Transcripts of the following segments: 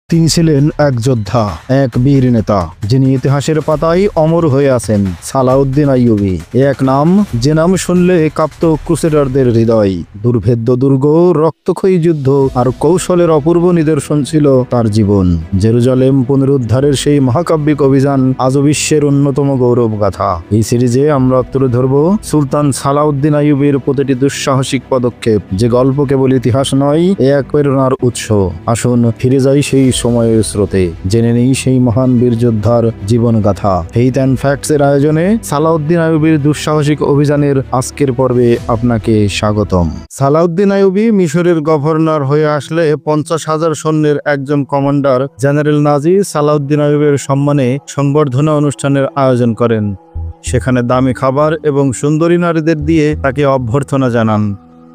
তিনি ছিলেন এক যোদ্ধা, এক বীর নেতা, যিনি ইতিহাসের পাতায় অমর হয়ে আছেন। সালাউদ্দিন আইয়ুবী এক নাম, যে নাম শুনলে কাঁপত ক্রুসেডারদের হৃদয়। দুর্ভেদ্য দুর্গ, রক্তক্ষয়ী যুদ্ধ আর কৌশলের অপূর্ব নিদর্শন ছিল তার জীবন। জেরুজালেম পুনরুদ্ধারের সেই মহাকাব্যিক অভিযান আজও বিশ্বের অন্যতম গৌরব গাথা। এই সিরিজে আমরা তুলে ধরব সুলতান সালাউদ্দিন আইয়ুবীর প্রতিটি দুঃসাহসিক পদক্ষেপ, যে গল্প কেবল ইতিহাস নয়, এক প্রেরণার উৎস। আসুন ফিরে যাই সেই সময়ের স্রোতে, জেনে নেই সেই মহান বীর যোদ্ধার জীবন গাথা। ফেইথ অ্যান্ড ফ্যাক্টস এর আয়োজনে সালাউদ্দিন আইয়ুবীর দুঃসাহসিক অভিযানের আজকের পর্বে আপনাকে স্বাগতম। সালাউদ্দিন আইয়ুবী মিশরের গভর্নর হয়ে আসলে 50,000 সৈন্যের একজন কমান্ডার জেনারেল নাজি সালাউদ্দিন আইয়ুবীর সম্মানে সংবর্ধনা অনুষ্ঠানের আয়োজন করেন। সেখানে দামি খাবার এবং সুন্দরী নারীদের দিয়ে তাকে অভ্যর্থনা জানান।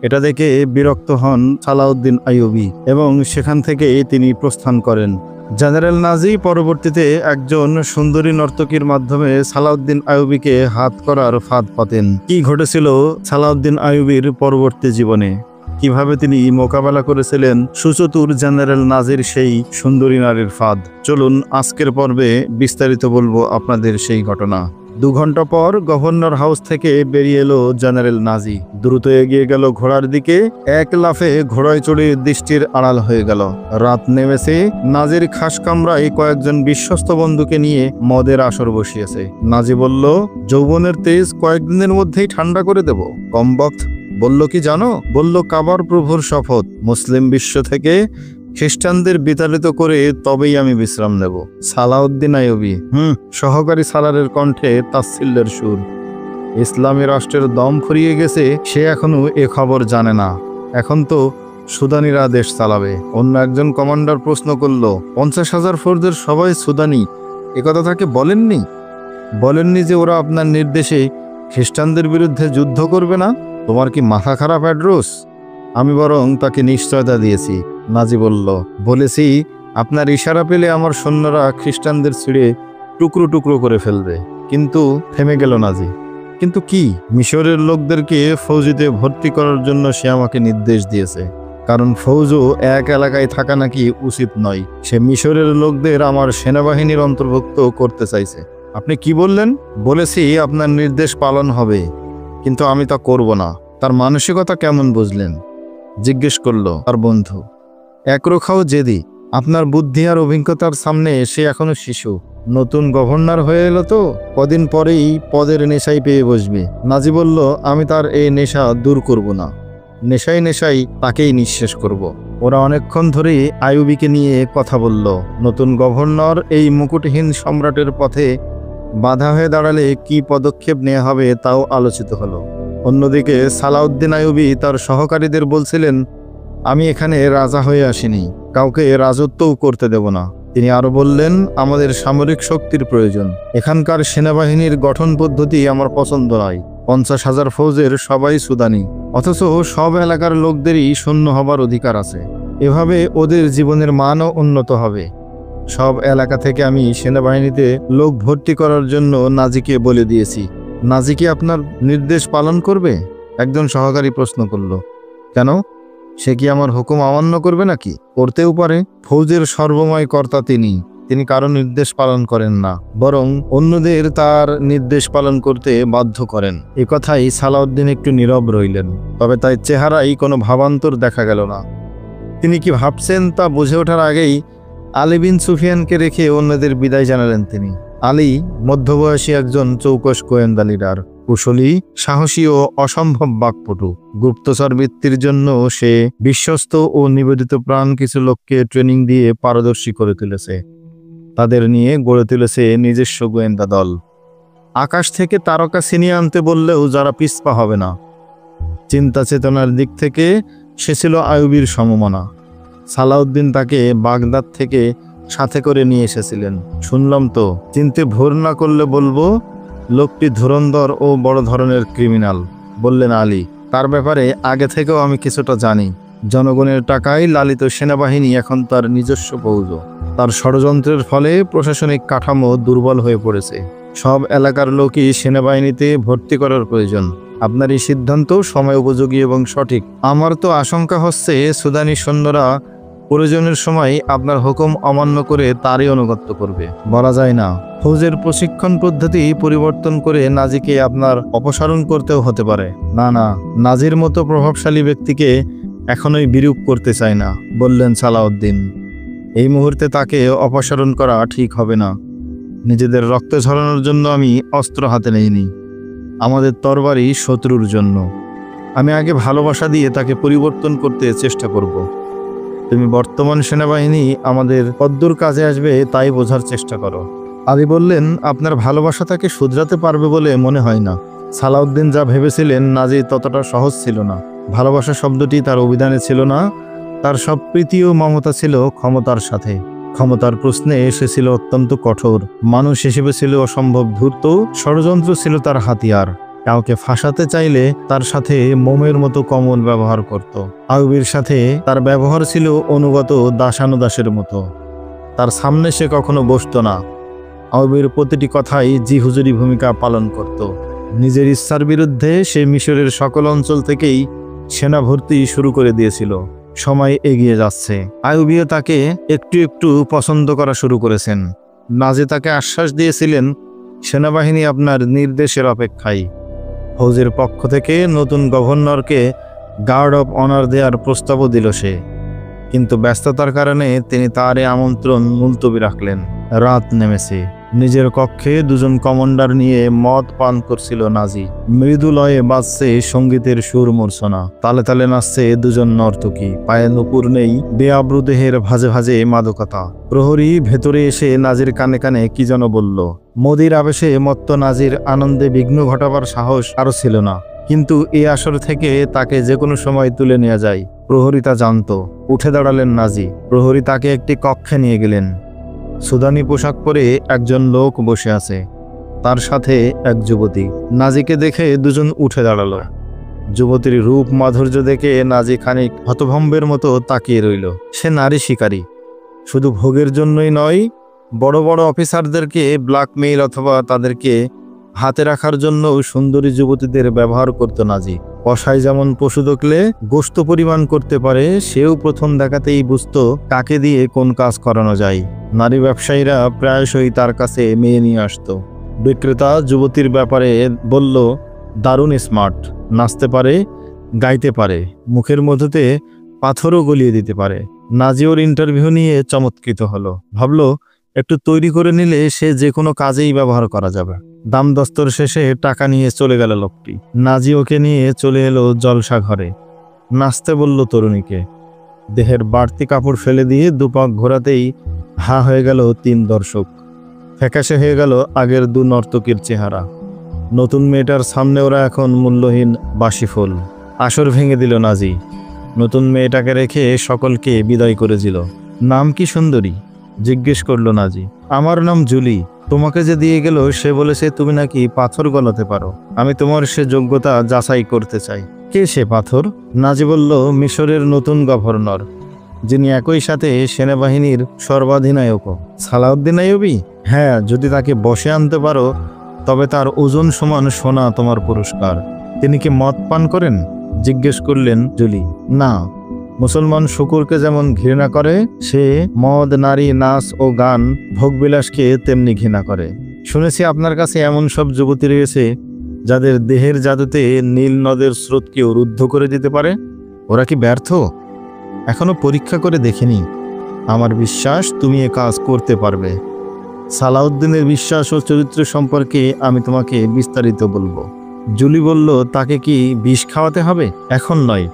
এটা দেখে বিরক্ত হন সালাউদ্দিন আইয়ুবী এবং সেখান থেকে তিনি প্রস্থান করেন। জেনারেল নাজি পরবর্তীতে একজন সুন্দরী নর্তকীর মাধ্যমে সালাউদ্দিন আইয়ুবীকে হাত করার ফাঁদ পাতেন। কি ঘটেছিল সালাউদ্দিন আইয়ুবীর পরবর্তী জীবনে? কিভাবে তিনি মোকাবেলা করেছিলেন সুচতুর জেনারেল নাজির সেই সুন্দরী নারীর ফাঁদ? চলুন আজকের পর্বে বিস্তারিত বলবো আপনাদের সেই ঘটনা। 2 ঘন্টা পর গভর্নর হাউস থেকে বেরিয়ে এলো জেনারেল নাজি। দ্রুত এগিয়ে গেল ঘোড়ার দিকে। এক লাফে ঘোড়ায় চড়ে দৃষ্টির আড়াল হয়ে গেল। রাত নেমেছে। নাজির খাস কামরায় কয়েকজন বিশ্বস্ত বন্ধুকে নিয়ে মদের আসর বসিয়েছে। নাজি বলল, যৌবনের তেজ কয়েকদিনের মধ্যেই ঠান্ডা করে দেব। কমবক্ত। বলল কি জানো? বলল, কাবার প্রভুর শপথ, মুসলিম বিশ্ব থেকে খ্রিস্টানদের বিতাড়িত করে তবেই আমি বিশ্রাম নেব। সালাউদ্দিন আইয়ুবী। সহকারী সালারের কণ্ঠে তাচ্ছিল্যের সুর। ইসলামী রাষ্ট্রের দম ফুরিয়ে গেছে, সে এখনো এ খবর জানে না। এখন তো সুদানিরা দেশ চালাবে। অন্য একজন কমান্ডার প্রশ্ন করল, 50,000 ফৌজের সবাই সুদানি, একথা তাকে বলেননি? বলেননি যে ওরা আপনার নির্দেশে খ্রিস্টানদের বিরুদ্ধে যুদ্ধ করবে না? তোমার কি মাথা খারাপ অ্যাড্রোস? আমি বরং তাকে নিশ্চয়তা দিয়েছি। নাজি বলল, বলেছি আপনার ইশারা পেলে আমার সৈন্যরা খ্রিস্টানদের ছিঁড়ে টুকরো টুকরো করে ফেলবে। কিন্তু থেমে গেল নাজি। কিন্তু কি? মিশরের লোকদেরকে ফৌজিতে ভর্তি করার জন্য সে আমাকে নির্দেশ দিয়েছে। কারণ ফৌজও এক এলাকায় থাকা নাকি উচিত নয়। সে মিশরের লোকদের আমার সেনাবাহিনীর অন্তর্ভুক্ত করতে চাইছে। আপনি কি বললেন? বলেছি আপনার নির্দেশ পালন হবে, কিন্তু আমি তা করব না। তার মানসিকতা কেমন বুঝলেন? জিজ্ঞেস করল তার বন্ধু। একরোখাও জেদি। আপনার বুদ্ধি আর অভিজ্ঞতার সামনে সে এখনো শিশু। নতুন গভর্নর হয়ে এলো তো, কদিন পরেই পদের নেশাই পেয়ে বসবে। নাজি বলল, আমি তার এই নেশা দূর করব না। নেশাই নেশাই তাকেই নিঃশেষ করব। ওরা অনেকক্ষণ ধরেই আইয়ুবীকে নিয়ে কথা বলল। নতুন গভর্নর এই মুকুটহীন সম্রাটের পথে বাধা হয়ে দাঁড়ালে কি পদক্ষেপ নেওয়া হবে তাও আলোচিত হলো। অন্যদিকে সালাউদ্দিন আইয়ুবী তার সহকারীদের বলছিলেন, আমি এখানে রাজা হয়ে আসিনি, কাউকে রাজত্বও করতে দেব না। তিনি আরো বললেন, আমাদের সামরিক শক্তির প্রয়োজন। এখানকার সেনাবাহিনীর গঠন পদ্ধতি আমার পছন্দ নয়। 50,000 ফৌজের সবাই সুদানি, অথচ সব এলাকার লোকদেরই সৈন্য হবার অধিকার আছে। এভাবে ওদের জীবনের মানও উন্নত হবে। সব এলাকা থেকে আমি সেনাবাহিনীতে লোক ভর্তি করার জন্য নাজিকে বলে দিয়েছি। নাজি কি আপনার নির্দেশ পালন করবে? একজন সহকারী প্রশ্ন করল। কেন? সে কি আমার হুকুম অমান্য করবে নাকি? করতেও পারে। ফৌজের সর্বময় কর্তা তিনি কারো নির্দেশ পালন করেন না, বরং অন্যদের তার নির্দেশ পালন করতে বাধ্য করেন। এ কথাই সালাউদ্দিন একটু নীরব রইলেন। তবে তার চেহারায় কোনো ভাবান্তর দেখা গেল না। তিনি কি ভাবছেন তা বুঝে ওঠার আগেই আলী বিন সুফিয়ানকে রেখে অন্যদের বিদায় জানালেন তিনি। আলী মধ্যবয়সী একজন চৌকস গোয়েন্দা লিডার, কুশলী, সাহসী ও অসম্ভব বাকপটু। গুপ্তচর বৃত্তির জন্য সে বিশ্বস্ত ও নিবেদিত প্রাণ কিছু লোককে ট্রেনিং দিয়ে পারদর্শী করে তুলেছে। তাদের নিয়ে গড়ে তুলেছে নিজস্ব গোয়েন্দা দল। আকাশ থেকে তারকা ছিনিয়ে আনতে বললেও যারা পিছপা হবে না। চিন্তা চেতনার দিক থেকে সে ছিল আইয়ুবীর সমমনা। সালাউদ্দিন তাকে বাগদাদ থেকে সাথে করে নিয়ে এসেছিলেন। শুনলাম তো, চিনতে ভোর না করলে বলবো লোকটি ধুরন্ধর ও বড় ধরনের ক্রিমিনাল, বললেন আলী। তার ব্যাপারে আগে থেকেও আমি কিছুটা জানি। জনগণের টাকায় লালিত সেনাবাহিনী এখন তার নিজস্ব ফৌজ। তার ষড়যন্ত্রের ফলে প্রশাসনিক কাঠামো দুর্বল হয়ে পড়েছে। সব এলাকার লোকই সেনাবাহিনীতে ভর্তি করার প্রয়োজন। আপনার এই সিদ্ধান্ত সময় উপযোগী এবং সঠিক। আমার তো আশঙ্কা হচ্ছে সুদানি সৈন্যরা প্রয়োজনের সময় আপনার হুকুম অমান্য করে তারই অনুগত্য করবে। বলা যায় না, ফৌজের প্রশিক্ষণ পদ্ধতি পরিবর্তন করে নাজিকে আপনার অপসারণ করতেও হতে পারে। না না, নাজির মতো প্রভাবশালী ব্যক্তিকে এখনোই বিরূপ করতে চায় না, বললেন সালাউদ্দিন। এই মুহূর্তে তাকে অপসারণ করা ঠিক হবে না। নিজেদের রক্ত ঝরানোর জন্য আমি অস্ত্র হাতে নেইনি, আমাদের তরবারি শত্রুর জন্য। আমি আগে ভালোবাসা দিয়ে তাকে পরিবর্তন করতে চেষ্টা করব। তুমি বর্তমান সেনাবাহিনী আমাদের কদ্দূর কাজে আসবে তাই বোঝার চেষ্টা করো। আলী বললেন, আপনার ভালোবাসা তাকে শুধরাতে পারবে বলে মনে হয় না। সালাউদ্দিন যা ভেবেছিলেন নাজি ততটা সহজ ছিল না। ভালোবাসা শব্দটি তার অভিধানে ছিল না। তার সব প্রীতি ও মমতা ছিল ক্ষমতার সাথে। ক্ষমতার প্রশ্নে এসেছিল অত্যন্ত কঠোর। মানুষ হিসেবে ছিল অসম্ভব ধূর্ত। ষড়যন্ত্র ছিল তার হাতিয়ার। কাউকে ফাঁসাতে চাইলে তার সাথে মোমের মতো কমল ব্যবহার করত। আইয়ুবীর সাথে তার ব্যবহার ছিল অনুগত দাসানুদাসের মতো। তার সামনে সে কখনো বসত না। আইয়ুবীর প্রতিটি কথাই জি হুজুরি ভূমিকা পালন করত। নিজের ইচ্ছার বিরুদ্ধে সে মিশরের সকল অঞ্চল থেকেই সেনা ভর্তি শুরু করে দিয়েছিল। সময় এগিয়ে যাচ্ছে, আইয়ুবীও তাকে একটু একটু পছন্দ করা শুরু করেছেন। নাজি তাকে আশ্বাস দিয়েছিলেন, সেনাবাহিনী আপনার নির্দেশের অপেক্ষায়। ফৌজের পক্ষ থেকে নতুন গভর্নরকে গার্ড অব অনার দেওয়ার প্রস্তাবও দিল সে, কিন্তু ব্যস্ততার কারণে তিনি তার এই আমন্ত্রণ মুলতবি রাখলেন। রাত নেমেছে। নিজের কক্ষে দুজন কমান্ডার নিয়ে মদ পান করছিল নাজি। মৃদু লয়ে বাজছে সঙ্গীতের সুর মূর্ছনা। তালে তালে নাচছে দুজন নর্তকী। পায়ে নুপুর নেই, বেআব্রু দেহের ভাজে ভাজে মাদকতা। প্রহরী ভেতরে এসে নাজির কানে কানে কি যেন বলল। মোদির আবেশে মত্ত নাজির আনন্দে বিঘ্ন ঘটাবার সাহস আরও ছিল না। কিন্তু এই আসর থেকে তাকে যে কোনো সময় তুলে নেওয়া যায়, প্রহরী তা জানত। উঠে দাঁড়ালেন নাজি। প্রহরী তাকে একটি কক্ষে নিয়ে গেলেন। সুদানি পোশাক পরে একজন লোক বসে আছে, তার সাথে এক যুবতী। নাজিকে দেখে দুজন উঠে দাঁড়ালো। যুবতীর রূপ মাধুর্য দেখে নাজি খানিক হতভম্বের মতো তাকিয়ে রইল। সে নারী শিকারী। শুধু ভোগের জন্যই নয়, বড় বড় অফিসারদেরকে ব্ল্যাকমেইল অথবা তাদেরকে হাতে রাখার জন্য সুন্দরী যুবতীদের ব্যবহার করত নাজি। কসাই যেমন পশু দেখলে গোশত পরিমাণ করতে পারে, সেও প্রথম দেখাতেই বুঝতো কাকে দিয়ে কোন কাজ করানো যায়। নারী ব্যবসায়ীরা প্রায়শই তার কাছে মেয়ে নিয়ে আসতো। বিক্রেতা যুবতীর ব্যাপারে বলল, দারুণ স্মার্ট, নাচতে পারে, গাইতে পারে, মুখের মধ্যে পাথরও গলিয়ে দিতে পারে। নাজি ওর ইন্টারভিউ নিয়ে চমৎকৃত হলো। ভাবলো একটু তৈরি করে নিলে সে যে কোনো কাজেই ব্যবহার করা যাবে। দাম দস্তর শেষে টাকা নিয়ে চলে গেল লোকটি। নাজি ওকে নিয়ে চলে এলো জলসা ঘরে। নাচতে বলল তরুণীকে। দেহের বাড়তি কাপড় ফেলে দিয়ে দুপাক ঘোরাতেই হা হয়ে গেল তিন দর্শক। ফ্যাকাশে হয়ে গেল আগের দু নর্তকীর চেহারা। নতুন মেয়েটার সামনে ওরা এখন মূল্যহীন বাসি ফুল। আসর ভেঙে দিল নাজি। নতুন মেয়েটাকে রেখে সকলকে বিদায় করে দিল। নাম কি সুন্দরী? জিজ্ঞেস করলো নাজি। আমার নাম জুলি। তোমাকে যে দিয়ে গেল সে বলেছে তুমি নাকি পাথর গলাতে পারো। আমি তোমার সে যোগ্যতা যাচাই করতে চাই। কে সে পাথর? নাজি বলল, মিশরের নতুন গভর্নর, যিনি একই সাথে সেনাবাহিনীর সর্বাধিনায়কও। সালাউদ্দিন আইয়ুবী? হ্যাঁ, যদি তাকে বসে আনতে পারো তবে তার ওজন সমান সোনা তোমার পুরস্কার। তিনি কি মদ পান করেন? জিজ্ঞেস করলেন জুলি। না, মুসলমান শুকুরকে যেমন ঘৃণা করে, সে মদ, নারী, নাচ ও গান, ভোগবিলাসকে তেমনি ঘৃণা করে। শুনেছি আপনার কাছে এমন সব যুবতী রয়েছে যাদের দেহের জাদুতে নীল নদের স্রোতকেও রুদ্ধ করে দিতে পারে। ওরা কি ব্যর্থ? এখনো পরীক্ষা করে দেখিনি। আমার বিশ্বাস তুমি এ কাজ করতে পারবে। সালাউদ্দিনের বিশ্বাস ও চরিত্র সম্পর্কে আমি তোমাকে বিস্তারিত বলবো। জুলি বলল, তাকে কি বিষ খাওয়াতে হবে? এখন নয়,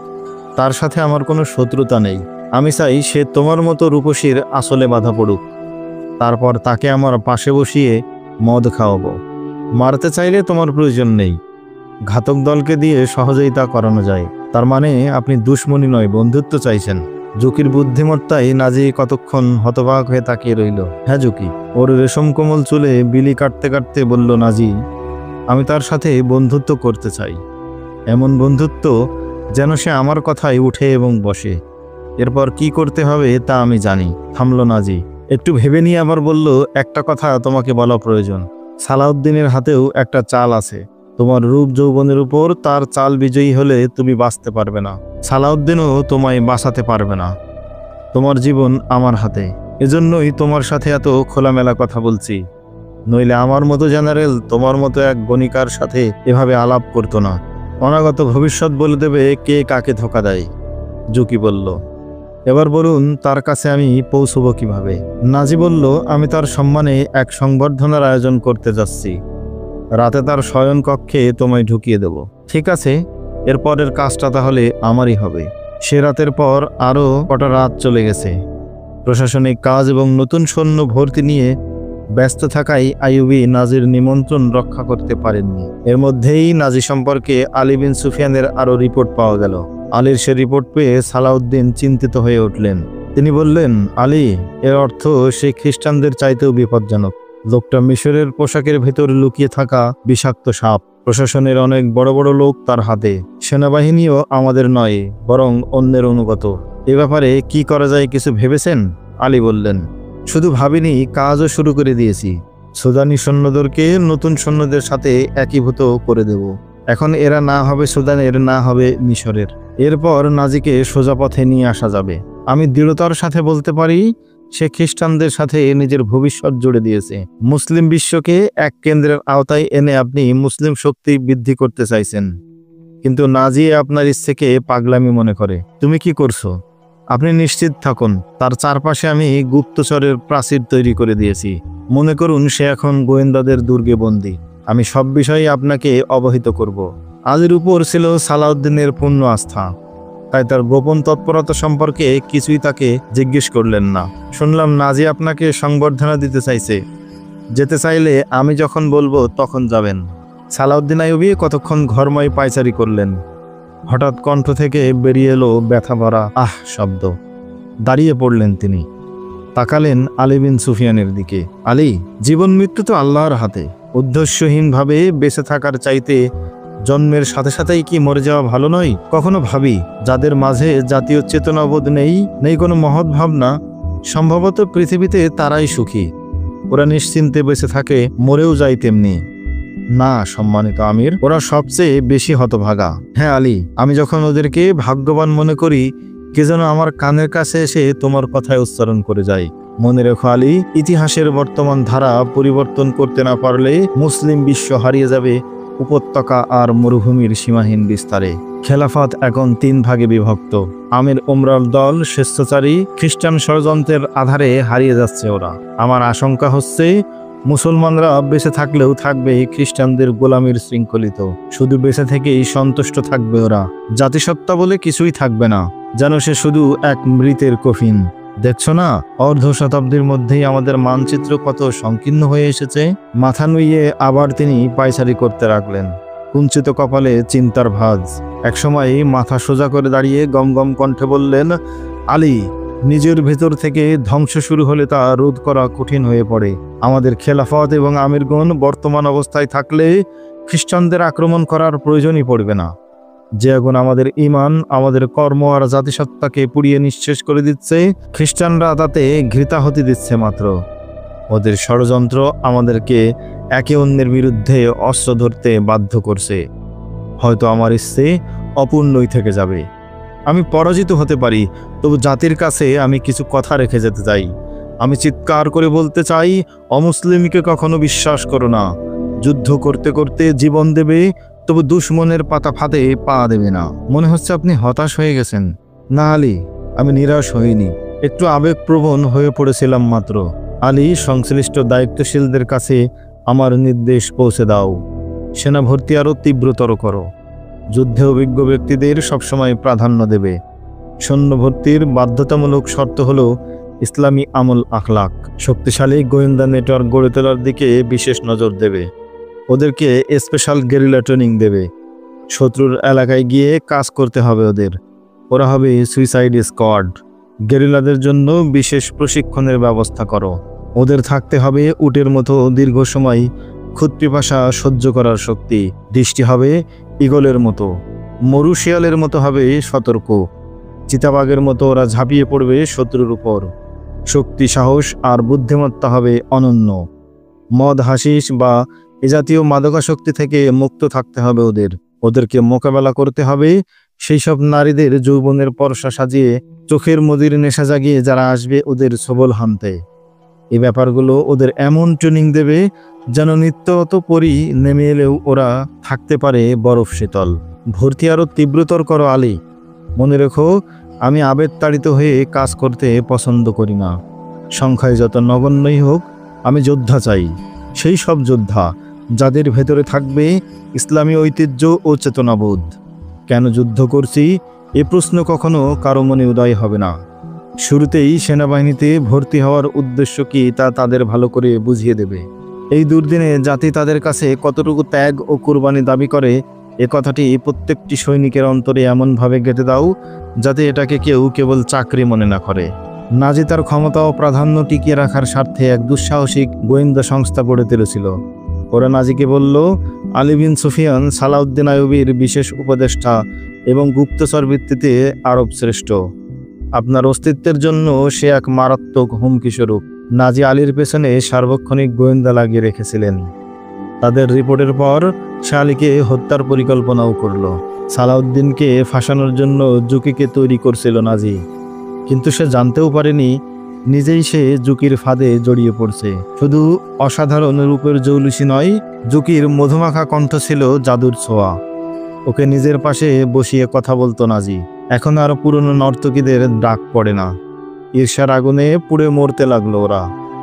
তার সাথে আমার কোনো শত্রুতা নেই। আমি চাই সে তোমার মতো রূপসীর আসলে বাধা পড়ুক। তারপর তাকে আমার পাশে বসিয়ে মদ খাওয়াবো। মারতে চাইলে তোমার প্রয়োজন নেই। ঘাতক দলকে দিয়ে সহজেই তা করানো যায়। তার মানে আপনি দুশ্মনী নয়, বন্ধুত্ব চাইছেন। জুকির বুদ্ধিমত্তায় নাজি কতক্ষণ হতবাক হয়ে তাকিয়ে রইল। হ্যাঁ জুকি। ওর রেশম কোমল চুলে বিলি কাটতে কাটতে বলল নাজি, আমি তার সাথে বন্ধুত্ব করতে চাই। এমন বন্ধুত্ব যেন সে আমার কথায় উঠে এবং বসে। এরপর কি করতে হবে তা আমি জানি। থামল নাজি। একটু ভেবে নিয়ে আবার বলল, একটা কথা তোমাকে বলা প্রয়োজন। সালাউদ্দিনের হাতেও একটা চাল আছে। তোমার রূপ যৌবনের উপর তার চাল বিজয়ী হলে তুমি বাঁচতে পারবে না। সালাউদ্দিনও তোমায় বাঁচাতে পারবে না। তোমার জীবন আমার হাতে, এজন্যই তোমার সাথে এত খোলামেলা কথা বলছি। নইলে আমার মতো জেনারেল তোমার মতো এক গণিকার সাথে এভাবে আলাপ করতো না। অনাগত ভবিষ্যৎ বলে দেবে কে কাকে ধোকা দেয়। জুকি বলল, এবার বলুন তার কাছে আমি পৌঁছব কিভাবে? নাজি বলল, আমি তার সম্মানে এক সংবর্ধনার আয়োজন করতে যাচ্ছি। রাতে তার শয়ন কক্ষে তোমায় ঢুকিয়ে দেব। ঠিক আছে, এরপরের কাজটা তাহলে আমারই হবে। সে রাতের পর আরও কটা রাত চলে গেছে। প্রশাসনিক কাজ এবং নতুন সৈন্য ভর্তি নিয়ে ব্যস্ত থাকায় আইয়ুবী নাজির নিমন্ত্রণ রক্ষা করতে পারেননি। এর মধ্যেই নাজি সম্পর্কে আলী বিন সুফিয়ানের আরও রিপোর্ট পাওয়া গেল। আলীর সে রিপোর্ট পেয়ে সালাউদ্দিন চিন্তিত হয়ে উঠলেন। তিনি বললেন, আলী, এর অর্থ সে খ্রিস্টানদের চাইতেও বিপজ্জনক। লোকটা মিশরের পোশাকের ভেতর লুকিয়ে থাকা বিষাক্ত সাপ। প্রশাসনের অনেক বড় বড় লোক তার হাতে। সেনাবাহিনীও আমাদের নয়, বরং অন্যের অনুগত। এ ব্যাপারে কি করা যায় কিছু ভেবেছেন? আলী বললেন, শুধু ভাবিনি, কাজও শুরু করে দিয়েছি। সুদানি সৈন্যদেরকে নতুন সৈন্যদের সাথে একীভূত করে দেব। এখন এরা না হবে সুদানের, না হবে মিশরের। এরপর নাজিকে সোজা পথে নিয়ে আসা যাবে। আমি দৃঢ়তার সাথে বলতে পারি, সে খ্রিস্টানদের সাথে নিজের ভবিষ্যৎ জুড়ে দিয়েছে। মুসলিম বিশ্বকে এক কেন্দ্রের আওতায় এনে আপনি মুসলিম শক্তি বৃদ্ধি করতে চাইছেন, কিন্তু নাজি আপনার ইচ্ছেকে পাগলামি মনে করে। তুমি কি করছো? আপনি নিশ্চিত থাকুন, তার চারপাশে আমি গুপ্তচরের প্রাচীর তৈরি করে দিয়েছি। মনে করুন সে এখন গোয়েন্দাদের দুর্গে বন্দী। আমি সব বিষয়ে আপনাকে অবহিত করব। আলীর উপর ছিল সালাউদ্দিনের পূর্ণ আস্থা, তাই তার গোপন তৎপরতা সম্পর্কে কিছুই তাকে জিজ্ঞেস করলেন না। শুনলাম নাজি আপনাকে সংবর্ধনা দিতে চাইছে। যেতে চাইলে আমি যখন বলবো তখন যাবেন। সালাউদ্দিন আইয়ুবী কতক্ষণ ঘরময় পায়চারি করলেন। হঠাৎ কণ্ঠ থেকে বেরিয়ে এলো ব্যথা ভরা আহ শব্দ। দাঁড়িয়ে পড়লেন তিনি, তাকালেন আলী বিন সুফিয়ানের দিকে। আলী, জীবন মৃত্যু তো আল্লাহর হাতে। উদ্দেশ্যহীনভাবে বেঁচে থাকার চাইতে জন্মের সাথে সাথেই কি মরে যাওয়া ভালো নয়? কখনো ভাবি, যাদের মাঝে জাতীয় চেতনাবোধ নেই কোনো মহৎ ভাবনা, সম্ভবত পৃথিবীতে তারাই সুখী। ওরা নিশ্চিন্তে বেঁচে থাকে, মরেও যায় তেমনি। না সম্মানিত আমির, ওরা সবচেয়ে বেশি হতভাগা। হ্যাঁ আলী, আমি যখন ওদেরকে ভাগ্যবান মনে করি, কে যেন আমার কানের কাছে এসে তোমার কথায় উচ্চারণ করে যায়। মনে রেখো আলী, ইতিহাসের বর্তমান ধারা পরিবর্তন করতে না পারলে মুসলিম বিশ্ব হারিয়ে যাবে উপত্যকা আর মরুভূমির সীমাহীন বিস্তারে। খেলাফত এখন 3 ভাগে বিভক্ত। আমির উমরার দল স্বেচ্ছাচারী খ্রিস্টান ষড়যন্ত্রের আধারে হারিয়ে যাচ্ছে ওরা। আমার আশঙ্কা হচ্ছে মুসলমানরা বেঁচে থাকলেও থাকবে খ্রিস্টানদের গোলামির শৃঙ্খলিত। শুধু বেঁচে থেকেই সন্তুষ্ট থাকবে ওরা। জাতিসত্তা বলে কিছুই থাকবে না, যেন সে শুধু এক মৃতের কফিন। দেখছো না, অর্ধ শতাব্দীর মধ্যেই আমাদের মানচিত্র কত সংকীর্ণ হয়ে এসেছে। মাথা নুইয়ে আবার তিনি পায়চারি করতে লাগলেন। কুঞ্চিত কপালে চিন্তার ভাঁজ। একসময় মাথা সোজা করে দাঁড়িয়ে গমগম কণ্ঠে বললেন, আলী, নিজের ভেতর থেকে ধ্বংস শুরু হলে তা রোধ করা কঠিন হয়ে পড়ে। আমাদের খেলাফত এবং আমিরগণ বর্তমান অবস্থায় থাকলে খ্রিস্টানদের আক্রমণ করার প্রয়োজনই পড়বে না। যে আগুন আমাদের ঈমান, আমাদের কর্ম আর জাতিসত্তাকে পুড়িয়ে নিঃশেষ করে দিচ্ছে, খ্রিস্টানরা তাতে ঘৃতাহুতি দিচ্ছে মাত্র। ওদের ষড়যন্ত্র আমাদেরকে একে অন্যের বিরুদ্ধে অস্ত্র ধরতে বাধ্য করছে। হয়তো আমার ইচ্ছে অপূর্ণই থেকে যাবে। আমি পরাজিত হতে পারি, তবু জাতির কাছে আমি কিছু কথা রেখে যেতে চাই। আমি চিৎকার করে বলতে চাই, অমুসলিমকে কখনো বিশ্বাস করো না। যুদ্ধ করতে করতে জীবন দেবে, তবু দুশ্মনের পাতা ফাঁদে পা দেবে না। মনে হচ্ছে আপনি হতাশ হয়ে গেছেন। না আলী, আমি নিরাশ হইনি, একটু আবেগপ্রবণ হয়ে পড়েছিলাম মাত্র। আলী, সংশ্লিষ্ট দায়িত্বশীলদের কাছে আমার নির্দেশ পৌঁছে দাও। সেনা ভর্তি আরও তীব্রতর করো। যুদ্ধে অভিজ্ঞ ব্যক্তিদের সবসময় প্রাধান্য দেবে। সৈন্য ভর্তির বাধ্যতামূলক শর্ত হলো ইসলামী আমল আখলাক। শক্তিশালী গোয়েন্দা নেটওয়ার্ক গড়ে তোলার দিকে বিশেষ নজর দেবে। ওদেরকে স্পেশাল গেরিলা ট্রেনিং দেবে। শত্রুর এলাকায় গিয়ে কাজ করতে হবে ওদের। ওরা হবে সুইসাইড স্কোয়াড। গেরিলাদের জন্য বিশেষ প্রশিক্ষণের ব্যবস্থা করো। ওদের থাকতে হবে উটের মতো দীর্ঘ সময় ক্ষুৎপিপাসা সহ্য করার শক্তি। দৃষ্টি হবে ঈগলের মতো, মরু শিয়ালের মতো হবে সতর্ক। চিতাবাঘের মতো ওরা ঝাঁপিয়ে পড়বে শত্রুর উপর। শক্তি, সাহস আর বুদ্ধিমত্তা হবে অনন্য। মদ, হাসিস বা এ জাতীয় মাদকাসক্তি থেকে মুক্ত থাকতে হবে ওদেরকে মোকাবেলা করতে হবে সেই সব নারীদের যৌবনের পরশা সাজিয়ে চোখের মদির নেশা জাগিয়ে যারা আসবে ওদের সবল হানতে। এই ব্যাপারগুলো ওদের এমন ট্রেনিং দেবে যেন নিত্যত পরই নেমে এলেও ওরা থাকতে পারে বরফ শীতল। ভর্তি আরও তীব্রতর করো আলী। মনে রেখো, আমি আবেগতাড়িত হয়ে কাজ করতে পছন্দ করি না। সংখ্যায় যত নগণ্যই হোক, আমি যোদ্ধা চাই। সেই সব যোদ্ধা যাদের ভেতরে থাকবে ইসলামী ঐতিহ্য ও চেতনাবোধ। কেন যুদ্ধ করছি এ প্রশ্ন কখনো কারো মনে উদয় হবে না। শুরুতেই সেনাবাহিনীতে ভর্তি হওয়ার উদ্দেশ্য কি তা তাদের ভালো করে বুঝিয়ে দেবে। এই দুর্দিনে জাতি তাদের কাছে কতটুকু ত্যাগ ও কুরবানি দাবি করে এ কথাটি প্রত্যেকটি সৈনিকের অন্তরে এমনভাবে গেঁথে দাও যাতে এটাকে কেউ কেবল চাকরি মনে না করে। নাজি তার ক্ষমতা ও প্রাধান্য টিকিয়ে রাখার স্বার্থে এক দুঃসাহসিক গোয়েন্দা সংস্থা গড়ে তুলেছিল। ওরা নাজিকে বলল, আলী বিন সুফিয়ান সালাউদ্দিন আইয়ুবীর বিশেষ উপদেষ্টা এবং গুপ্তচর ভিত্তিতে আরব শ্রেষ্ঠ। আপনার অস্তিত্বের জন্য সে এক মারাত্মক হুমকি স্বরূপ। নাজি আলীর পেছনে সার্বক্ষণিক গোয়েন্দা লাগিয়ে রেখেছিলেন। তাদের রিপোর্টের পর সে আলীকে হত্যার পরিকল্পনাও করল। সালাউদ্দিনকে ফাঁসানোর জন্য জুকিকে তৈরি করছিল নাজি, কিন্তু সে জানতেও পারেনি নিজেই সে জুকির ফাঁদে জড়িয়ে পড়ছে। শুধু অসাধারণ রূপের জৌলুসি নয়, জুকির মধুমাখা কণ্ঠ ছিল জাদুর ছোঁয়া। ওকে নিজের পাশে বসিয়ে কথা বলতো নাজি। এখন আর পুরনো নর্তকীদের ডাক পড়ে না। ঈর্ষার আগুনে পুড়ে মরতে লাগলো ওরা।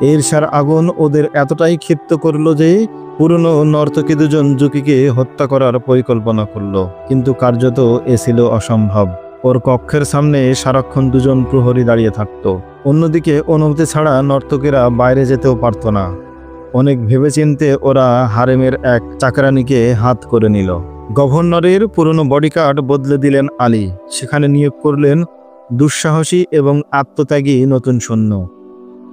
ঈর্ষার আগুন ওদের এতটাই ক্ষিপ্ত করলো যে পুরনো নর্তকী দুজন জুকিকে হত্যা করার পরিকল্পনা করলো, কিন্তু কার্যত এ ছিল অসম্ভব। ওর কক্ষের সামনে সারাক্ষণ দুজন প্রহরী দাঁড়িয়ে থাকতো। অন্যদিকে অনুমতি ছাড়া নর্তকীরা বাইরে যেতেও পারত না। অনেক ভেবেচিন্তে ওরা হারেমের এক চাকরানিকে হাত করে নিল। গভর্নরের পুরনো বডিগার্ড বদলে দিলেন আলী। সেখানে নিয়োগ করলেন দুঃসাহসী এবং আত্মত্যাগী নতুন সৈন্য।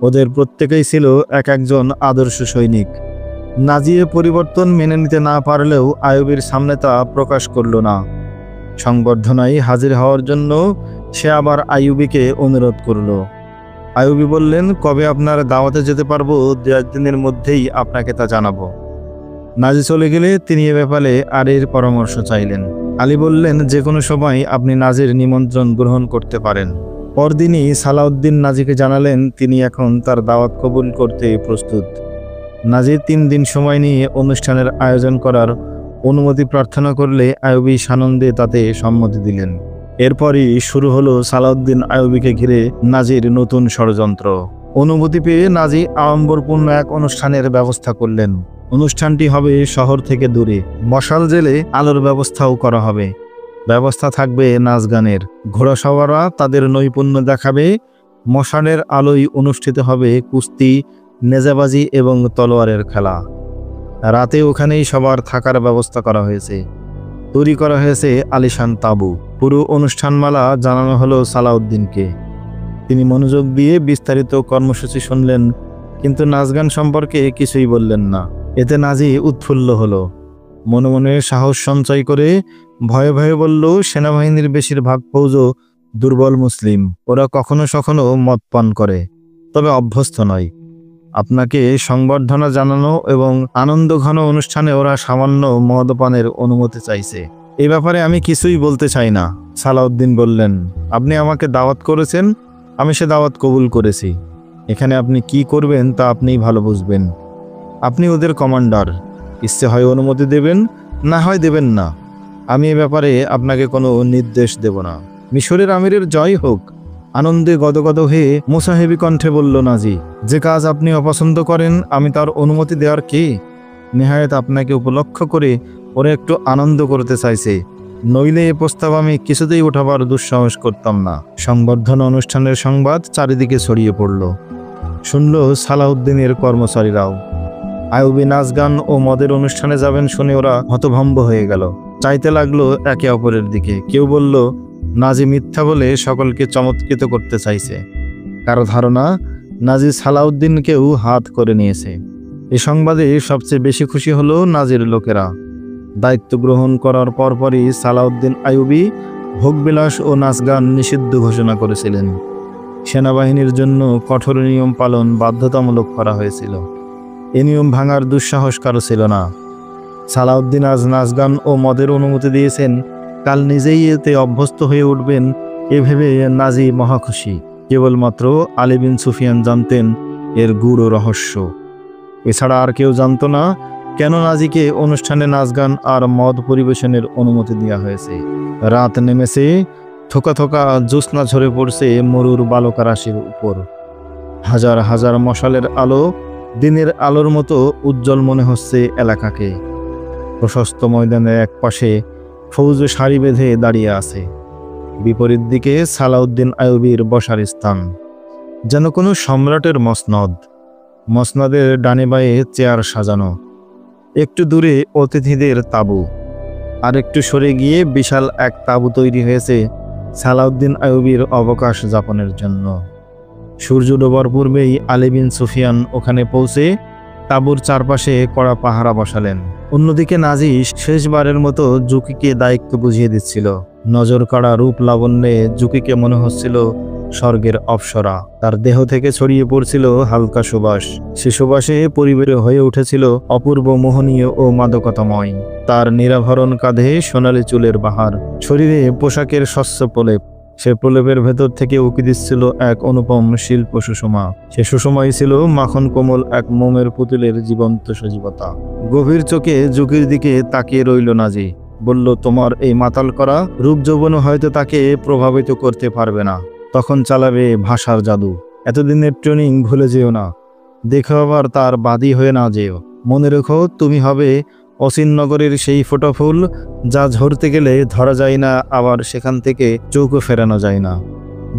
ওদের প্রত্যেকেই ছিল এক একজন আদর্শ সৈনিক। নাজিয়ে পরিবর্তন মেনে নিতে না পারলেও আইয়ুবীর সামনে তা প্রকাশ করল না। সংবর্ধনায় হাজির হওয়ার জন্য সে আবার আইয়ুবীকে অনুরোধ করল। আইয়ুবী বললেন, কবে আপনার দাওয়াতে যেতে পারবো? 2-1 দিনের মধ্যেই আপনাকে তা জানাবো। নাজি চলে গেলে তিনি এ ব্যাপারে আলীর পরামর্শ চাইলেন। আলী বললেন, যে কোনো সময় আপনি নাজির নিমন্ত্রণ গ্রহণ করতে পারেন। পরদিনই সালাউদ্দিন নাজিকে জানালেন তিনি এখন তার দাওয়াত কবুল করতে প্রস্তুত। নাজি 3 দিন সময় নিয়ে অনুষ্ঠানের আয়োজন করার অনুমতি প্রার্থনা করলে আইয়ুবী সানন্দে তাতে সম্মতি দিলেন। এরপরই শুরু হলো সালাউদ্দিন আইয়ুবীকে ঘিরে নাজির নতুন ষড়যন্ত্র। অনুমতি পেয়ে নাজি আড়ম্বরপূর্ণ এক অনুষ্ঠানের ব্যবস্থা করলেন। অনুষ্ঠানটি হবে শহর থেকে দূরে। মশাল জেলে আলোর ব্যবস্থাও করা হবে। ব্যবস্থা থাকবে নাচ গানের। ঘোড়াসওয়াররা তাদের নৈপুণ্য দেখাবে। মশালের আলোয় অনুষ্ঠিত হবে কুস্তি, নেজাবাজি এবং তলোয়ারের খেলা। রাতে ওখানেই সবার থাকার ব্যবস্থা করা হয়েছে। তৈরি করা হয়েছে আলিশান তাঁবু। পুরো অনুষ্ঠানমালা জানানো হলো সালাউদ্দিনকে। তিনি মনোযোগ দিয়ে বিস্তারিত কর্মসূচি শুনলেন, কিন্তু নাচ গান সম্পর্কে কিছুই বললেন না। এতে নাজি উৎফুল্ল হলো। মনে মনে সাহস সঞ্চয় করে ভয়ে ভয়ে বলল, সেনাবাহিনীর বেশিরভাগ ফৌজও দুর্বল মুসলিম। ওরা কখনো কখনো মদ পান করে, তবে অভ্যস্ত নয়। আপনাকে সংবর্ধনা জানানো এবং আনন্দঘন অনুষ্ঠানে ওরা সামান্য মদপানের অনুমতি চাইছে। এ ব্যাপারে আমি কিছুই বলতে চাই না। সালাউদ্দিন বললেন, আপনি আমাকে দাওয়াত করেছেন, আমি সে দাওয়াত কবুল করেছি। এখানে আপনি কি করবেন তা আপনিই ভালো বুঝবেন। আপনি ওদের কমান্ডার। ইচ্ছে হয় অনুমতি দেবেন, না হয় দেবেন না। আমি এ ব্যাপারে আপনাকে কোনো নির্দেশ দেব না। মিশরের আমিরের জয় হোক, আনন্দে গদগদ হয়ে মুসাহেবি কণ্ঠে বলল নাজি। যে কাজ আপনি অপছন্দ করেন আমি তার অনুমতি দেওয়ার কে? নেহায়েত আপনাকে উপলক্ষ করে ওরা একটু আনন্দ করতে চাইছে, নইলে এ প্রস্তাব আমি কিছুতেই ওঠাবার দুঃসাহস করতাম না। সংবর্ধনা অনুষ্ঠানের সংবাদ চারিদিকে ছড়িয়ে পড়ল। শুনল সালাউদ্দিনের কর্মচারীরাও। আইয়ুবী নাচ গান ও মদের অনুষ্ঠানে যাবেন শুনে ওরা হতভম্ব হয়ে গেল। চাইতে লাগলো একে অপরের দিকে। কেউ বলল, নাজি মিথ্যা বলে সকলকে চমৎকৃত করতে চাইছে। কারো ধারণা, নাজি সালাউদ্দিনকেও হাত করে নিয়েছে। এ সংবাদে সবচেয়ে বেশি খুশি হলো নাজির লোকেরা। দায়িত্ব গ্রহণ করার পরপরই সালাউদ্দিন আইয়ুবী ভোগবিলাস ও নাচ গান নিষিদ্ধ ঘোষণা করেছিলেন। সেনাবাহিনীর জন্য কঠোর নিয়ম পালন বাধ্যতামূলক করা হয়েছিল। এ নিয়ম ভাঙার দুঃসাহস কারো ছিল না। সালাউদ্দিন আজ নাচ গান ও মদের অনুমতি দিয়েছেন, কাল নিজেই এতে অভ্যস্ত হয়ে উঠবেন এ ভেবে নাজি মহাখুশি। কেবলমাত্র আলী বিন সুফিয়ান জানতেন এর গূঢ় রহস্য। এছাড়া আর কেউ জানতো না কেন নাজিকে অনুষ্ঠানে নাচ গান আর মদ পরিবেশনের অনুমতি দেওয়া হয়েছে। রাত নেমেছে, থোকা থোকা জ্যোৎস্না ঝরে পড়ছে মরুর বালুকারাশির উপর। হাজার হাজার মশালের আলো দিনের আলোর মতো উজ্জ্বল মনে হচ্ছে এলাকাকে। প্রশস্ত ময়দানের এক পাশে ফৌজ সারি বেঁধে দাঁড়িয়ে আছে, বিপরীত দিকে সালাউদ্দিন আইয়ুবীর বসার স্থান, যেন কোনো সম্রাটের মসনদ। মসনদের ডানে বাঁয়ে চেয়ার সাজানো, একটু দূরে অতিথিদের তাঁবু, আর একটু সরে গিয়ে বিশাল এক তাঁবু তৈরি হয়েছে সালাউদ্দিন আইয়ুবীর অবকাশ যাপনের জন্য। সূর্য ডোবার পূর্বেই আলী বিন সুফিয়ান ওখানে পৌঁছে তাঁবুর চারপাশে কড়া পাহারা বসালেন। অন্যদিকে নাজি শেষবারের মতো জুকিকে দায়িত্ব বুঝিয়ে দিচ্ছিল। নজর কাড়া রূপ লাবণ্যে জুকিকে মনে হচ্ছিল স্বর্গের অপ্সরা। তার দেহ থেকে ছড়িয়ে পড়ছিল হালকা সুবাস। সে সুবাসে পরিবেরে হয়ে উঠেছিল অপূর্ব, মোহনীয় ও মাদকতাময়। তার নিরাভরণ কাঁধে সোনালি চুলের বাহার, শরীরে পোশাকের স্বচ্ছ প্রলেপ। সে প্রলেপের ভেতর থেকে উকি দিচ্ছিল এক অনুপম শিল্প সুষমা। সে সুষমাই ছিল মাখন কোমল এক মোমের পুতুলের জীবন্ত সজীবতা। গভীর চোখে জুকির দিকে তাকিয়ে রইল নাজি। বলল, তোমার এই মাতাল করা রূপ যৌবন হয়তো তাকে প্রভাবিত করতে পারবে না। তখন চালাবে ভাষার জাদু। এতদিনের ট্রেনিং ভুলে যেও না। দেখো আবার তার বাদী হয়ে না যেও। মনে রেখো, তুমি হবে অচিন নগরের সেই ফোঁটা ফুল, যা ঝরতে গেলে ধরা যায় না, আবার সেখান থেকে চৌকো ফেরানো যায় না।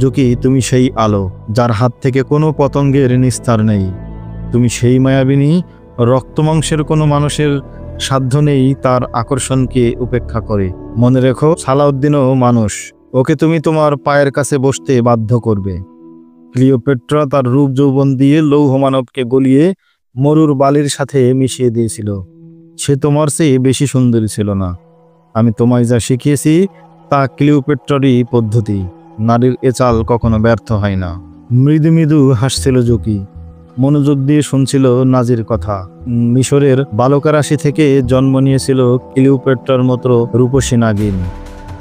জুকি, তুমি সেই আলো, যার হাত থেকে কোনো পতঙ্গের নিস্তার নেই। তুমি সেই মায়াবিনী, রক্তমাংসের কোনো মানুষের সাধ্য নেই তার আকর্ষণকে উপেক্ষা করে। মনে রেখো, সালাউদ্দিনও মানুষ। ওকে তুমি তোমার পায়ের কাছে বসতে বাধ্য করবে। ক্লিওপেট্রা তার রূপ যৌবন দিয়ে লৌহ মানবকে গলিয়ে মরুর বালির সাথে মিশিয়ে দিয়েছিল। সে তোমার চেয়ে বেশি সুন্দরী ছিল না। আমি তোমায় যা শিখিয়েছি তা ক্লিওপেট্রারই পদ্ধতি। নারীর এ চাল কখনো ব্যর্থ হয় না। মৃদু মৃদু হাসছিল জুকি, মনোযোগ দিয়ে শুনছিল নাজির কথা। মিশরের বালুকারাশি থেকে জন্ম নিয়েছিল ক্লিওপেট্রার মতো রূপসী নাগিন।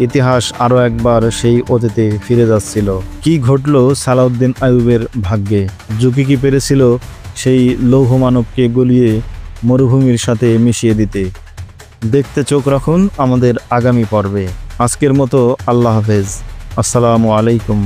ইতিহাস আরও একবার সেই অতীতে ফিরে যাচ্ছিল। কি ঘটল সালাউদ্দিন আইয়ুবের ভাগ্যে? জুকি কি পেরেছিল সেই লৌহ মানবকে গলিয়ে মরুভূমির সাথে মিশিয়ে দিতে? দেখতে চোখ রাখুন আমাদের আগামী পর্বে। আজকের মতো আল্লাহ হাফেজ। আসসালামু আলাইকুম।